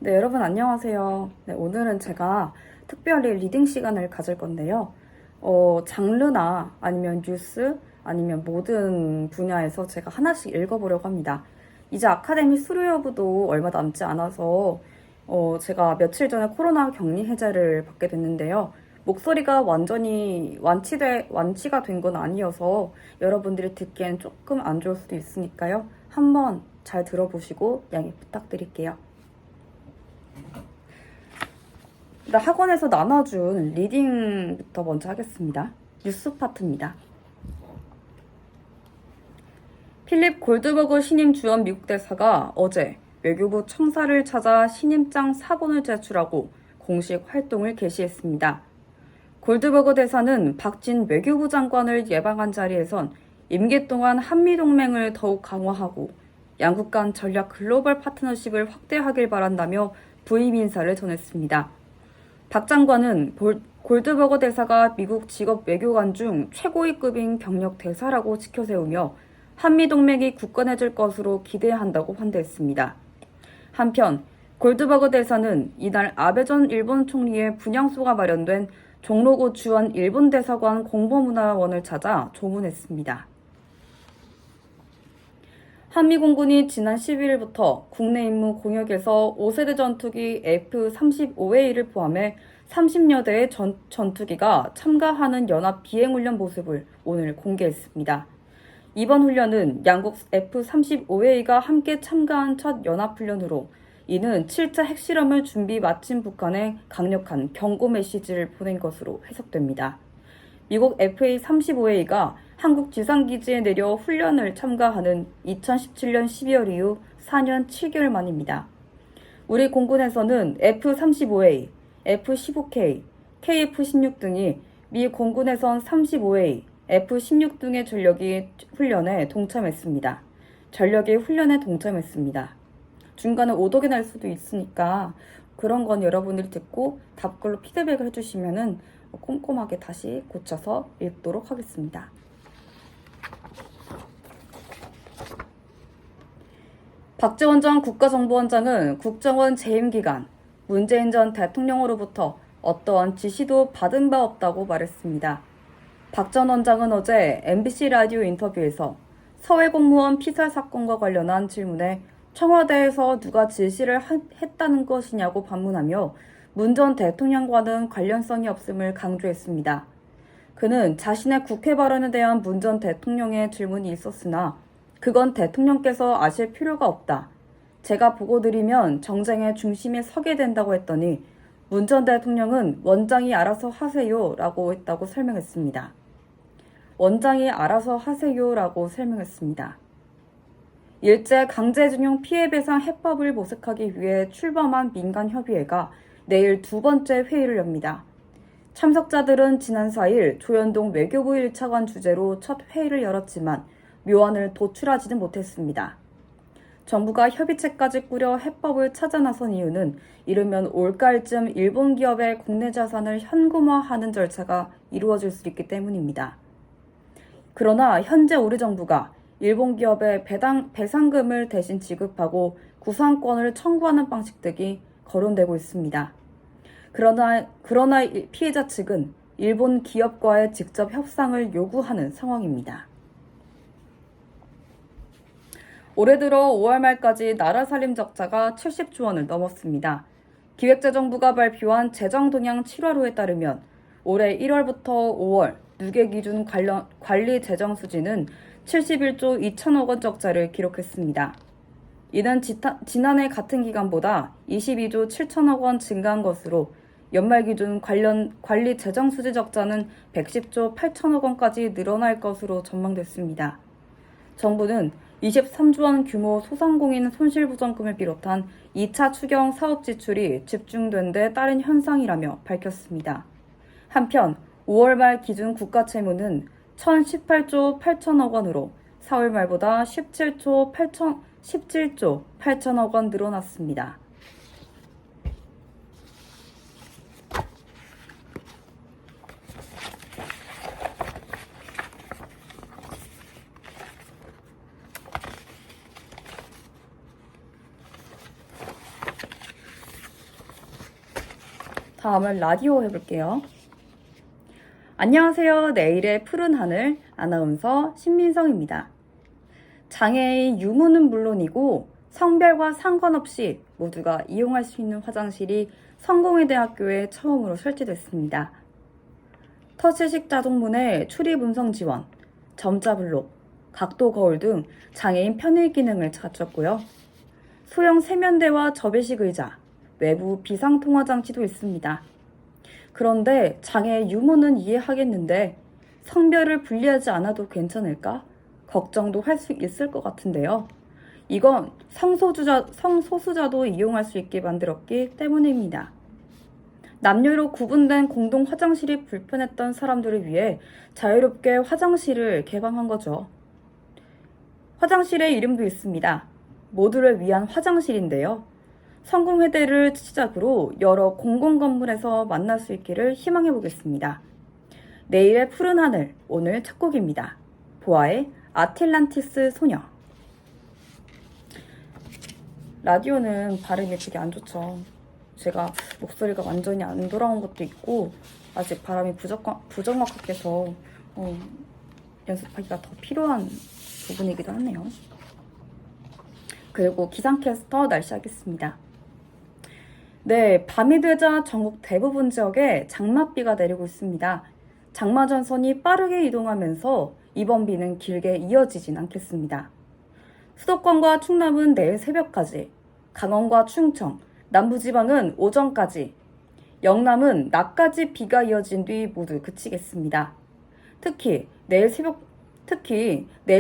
네, 여러분 안녕하세요. 네, 오늘은 제가 특별히 리딩 시간을 가질 건데요. 장르나 아니면 뉴스 아니면 모든 분야에서 제가 하나씩 읽어보려고 합니다. 이제 아카데미 수료 여부도 얼마 남지 않아서 제가 며칠 전에 코로나 격리 해제를 받게 됐는데요. 목소리가 완전히 완치가 된 건 아니어서 여러분들이 듣기엔 조금 안 좋을 수도 있으니까요. 한번 잘 들어보시고 양해 부탁드릴게요. 학원에서 나눠준 리딩부터 먼저 하겠습니다. 뉴스 파트입니다. 필립 골드버그 신임 주연 미국 대사가 어제 외교부 청사를 찾아 신임장 사본을 제출하고 공식 활동을 개시했습니다. 골드버그 대사는 박진 외교부 장관을 예방한 자리에선 임기 동안 한미동맹을 더욱 강화하고 양국 간 전략 글로벌 파트너십을 확대하길 바란다며 부임 인사를 전했습니다. 박 장관은 골드버거 대사가 미국 직업 외교관 중 최고위급인 경력 대사라고 지켜세우며 한미동맹이 굳건해질 것으로 기대한다고 환대했습니다. 한편 골드버거 대사는 이날 아베 전 일본 총리의 분향소가 마련된 종로구 주한 일본 대사관 공보문화원을 찾아 조문했습니다. 한미공군이 지난 12일부터 국내 임무 공역에서 5세대 전투기 F-35A를 포함해 30여 대의 전투기가 참가하는 연합 비행훈련 모습을 오늘 공개했습니다. 이번 훈련은 양국 F-35A가 함께 참가한 첫 연합훈련으로 이는 7차 핵실험을 준비 마친 북한에 강력한 경고 메시지를 보낸 것으로 해석됩니다. 미국 FA-35A가 한국 지상기지에 내려 훈련을 참가하는 2017년 12월 이후 4년 7개월 만입니다. 우리 공군에서는 F-35A, F-15K, KF-16 등이 미 공군에선 35A, F-16 등의 전력이 훈련에 동참했습니다. 중간에 오덕이 날 수도 있으니까 그런 건 여러분들이 듣고 답글로 피드백을 해주시면은 꼼꼼하게 다시 고쳐서 읽도록 하겠습니다. 박지원 전 국가정보원장은 국정원 재임 기간 문재인 전 대통령으로부터 어떠한 지시도 받은 바 없다고 말했습니다. 박 전 원장은 어제 MBC 라디오 인터뷰에서 서해공무원 피살 사건과 관련한 질문에 청와대에서 누가 지시를 했다는 것이냐고 반문하며 문 전 대통령과는 관련성이 없음을 강조했습니다. 그는 자신의 국회 발언에 대한 문 전 대통령의 질문이 있었으나 그건 대통령께서 아실 필요가 없다. 제가 보고드리면 정쟁의 중심에 서게 된다고 했더니 문 전 대통령은 원장이 알아서 하세요 라고 했다고 설명했습니다. 일제 강제징용 피해배상 해법을 모색하기 위해 출범한 민간협의회가 내일 두 번째 회의를 엽니다. 참석자들은 지난 4일 조현동 외교부 1차관 주재로 첫 회의를 열었지만 묘안을 도출하지는 못했습니다. 정부가 협의체까지 꾸려 해법을 찾아 나선 이유는 이르면 올가을쯤 일본 기업의 국내 자산을 현금화하는 절차가 이루어질 수 있기 때문입니다. 그러나 현재 우리 정부가 일본 기업에 배상금을 대신 지급하고 구상권을 청구하는 방식 등이 거론되고 있습니다. 그러나 피해자 측은 일본 기업과의 직접 협상을 요구하는 상황입니다. 올해 들어 5월 말까지 나라 살림 적자가 70조 원을 넘었습니다. 기획재정부가 발표한 재정동향 7월호에 따르면 올해 1월부터 5월 누계 기준 관리 재정 수지는 71조 2천억 원 적자를 기록했습니다. 이는 지난해 같은 기간보다 22조 7천억 원 증가한 것으로 연말 기준 관리 재정 수지 적자는 110조 8천억 원까지 늘어날 것으로 전망됐습니다. 정부는 23조 원 규모 소상공인 손실보전금을 비롯한 2차 추경 사업 지출이 집중된 데 따른 현상이라며 밝혔습니다. 한편 5월 말 기준 국가채무는 1,018조 8천억 원으로 4월 말보다 17조 8천억 원 늘어났습니다. 다음은 라디오 해볼게요. 안녕하세요. 내일의 푸른 하늘 아나운서 신민성입니다. 장애인 유무는 물론이고 성별과 상관없이 모두가 이용할 수 있는 화장실이 성공회대학교에 처음으로 설치됐습니다. 터치식 자동문의 출입 음성 지원, 점자 블록, 각도 거울 등 장애인 편의 기능을 갖췄고요. 소형 세면대와 접이식 의자, 외부 비상통화 장치도 있습니다. 그런데 장애 유무는 이해하겠는데 성별을 분리하지 않아도 괜찮을까? 걱정도 할 수 있을 것 같은데요. 이건 성소수자도 이용할 수 있게 만들었기 때문입니다. 남녀로 구분된 공동 화장실이 불편했던 사람들을 위해 자유롭게 화장실을 개방한 거죠. 화장실의 이름도 있습니다. 모두를 위한 화장실인데요. 성공회대를 시작으로 여러 공공건물에서 만날 수 있기를 희망해 보겠습니다. 내일의 푸른 하늘, 오늘 첫 곡입니다. 보아의 아틀란티스 소녀. 라디오는 발음이 되게 안 좋죠. 제가 목소리가 완전히 안 돌아온 것도 있고 아직 발음이 부정확해서 연습하기가 더 필요한 부분이기도 하네요. 그리고 기상캐스터 날씨 하겠습니다. 네, 밤이 되자 전국 대부분 지역에 장맛비가 내리고 있습니다. 장마 전선이 빠르게 이동하면서 이번 비는 길게 이어지진 않겠습니다. 수도권과 충남은 내일 새벽까지, 강원과 충청, 남부지방은 오전까지, 영남은 낮까지 비가 이어진 뒤 모두 그치겠습니다. 특히 내일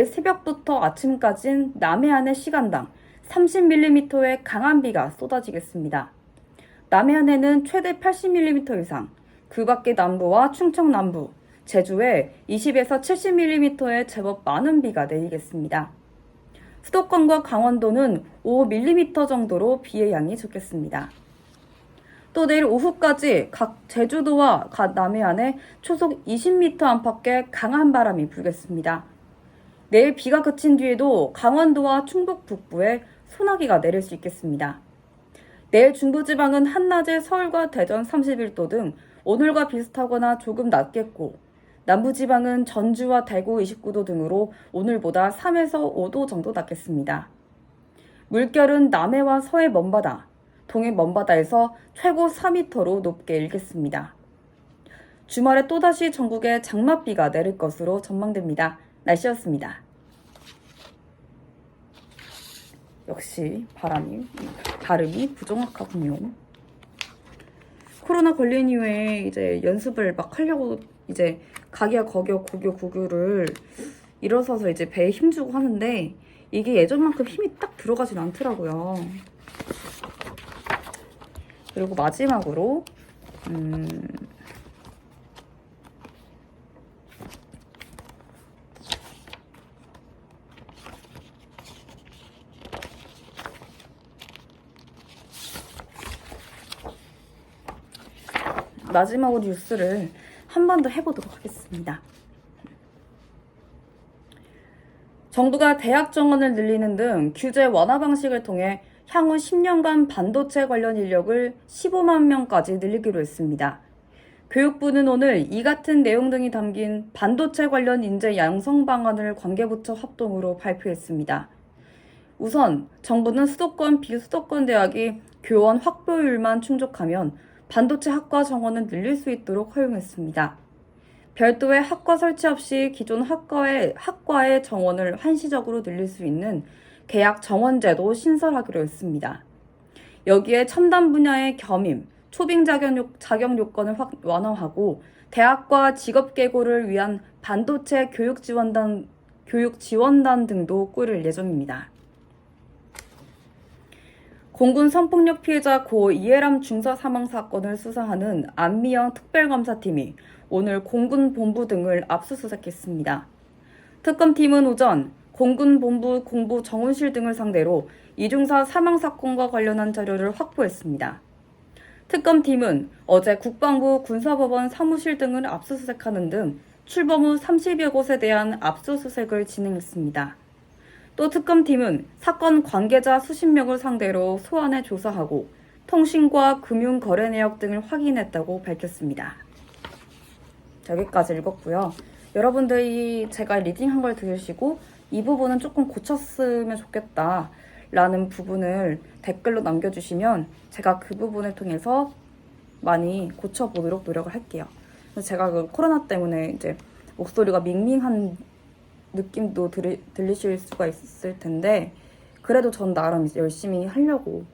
새벽부터 아침까지는 남해안의 시간당 30mm의 강한 비가 쏟아지겠습니다. 남해안에는 최대 80mm 이상, 그 밖의 남부와 충청 남부, 제주에 20에서 70mm의 제법 많은 비가 내리겠습니다. 수도권과 강원도는 5mm 정도로 비의 양이 적겠습니다. 또 내일 오후까지 각 제주도와 각 남해안에 초속 20m 안팎의 강한 바람이 불겠습니다. 내일 비가 그친 뒤에도 강원도와 충북 북부에 소나기가 내릴 수 있겠습니다. 내일 중부지방은 한낮에 서울과 대전 31도 등 오늘과 비슷하거나 조금 낮겠고, 남부지방은 전주와 대구 29도 등으로 오늘보다 3에서 5도 정도 낮겠습니다. 물결은 남해와 서해 먼바다, 동해 먼바다에서 최고 4m로 높게 일겠습니다. 주말에 또다시 전국에 장맛비가 내릴 것으로 전망됩니다. 날씨였습니다. 역시 발음이 부정확하군요. 코로나 걸린 이후에 이제 연습을 막 하려고 이제 가기야 거겨 고교 고교를 일어서서 이제 배에 힘주고 하는데 이게 예전만큼 힘이 딱 들어가진 않더라고요. 그리고 마지막으로 뉴스를 한 번 더 해보도록 하겠습니다. 정부가 대학 정원을 늘리는 등 규제 완화 방식을 통해 향후 10년간 반도체 관련 인력을 15만 명까지 늘리기로 했습니다. 교육부는 오늘 이 같은 내용 등이 담긴 반도체 관련 인재 양성 방안을 관계부처 합동으로 발표했습니다. 우선 정부는 수도권, 비수도권 대학이 교원 확보율만 충족하면 반도체 학과 정원을 늘릴 수 있도록 허용했습니다. 별도의 학과 설치 없이 기존 학과의 정원을 한시적으로 늘릴 수 있는 계약 정원제도 신설하기로 했습니다. 여기에 첨단 분야의 겸임, 초빙 자격 요건을 완화하고 대학과 직업계고를 위한 반도체 교육 지원단 등도 꾸릴 예정입니다. 공군 성폭력 피해자 고 이해람 중사 사망 사건을 수사하는 안미영 특별검사팀이 오늘 공군 본부 등을 압수수색했습니다. 특검팀은 오전 공군 본부 공보 정훈실 등을 상대로 이중사 사망 사건과 관련한 자료를 확보했습니다. 특검팀은 어제 국방부 군사법원 사무실 등을 압수수색하는 등 출범 후 30여 곳에 대한 압수수색을 진행했습니다. 또 특검팀은 사건 관계자 수십 명을 상대로 소환해 조사하고 통신과 금융 거래 내역 등을 확인했다고 밝혔습니다. 여기까지 읽었고요. 여러분들이 제가 리딩한 걸 들으시고 이 부분은 조금 고쳤으면 좋겠다 라는 부분을 댓글로 남겨주시면 제가 그 부분을 통해서 많이 고쳐보도록 노력을 할게요. 제가 그 코로나 때문에 이제 목소리가 밍밍한 느낌도 들리실 수가 있을 텐데 그래도 전 나름 이제 열심히 하려고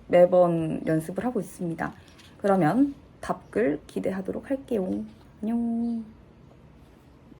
매번 연습을 하고 있습니다. 그러면 답글 기대하도록 할게요. 안녕.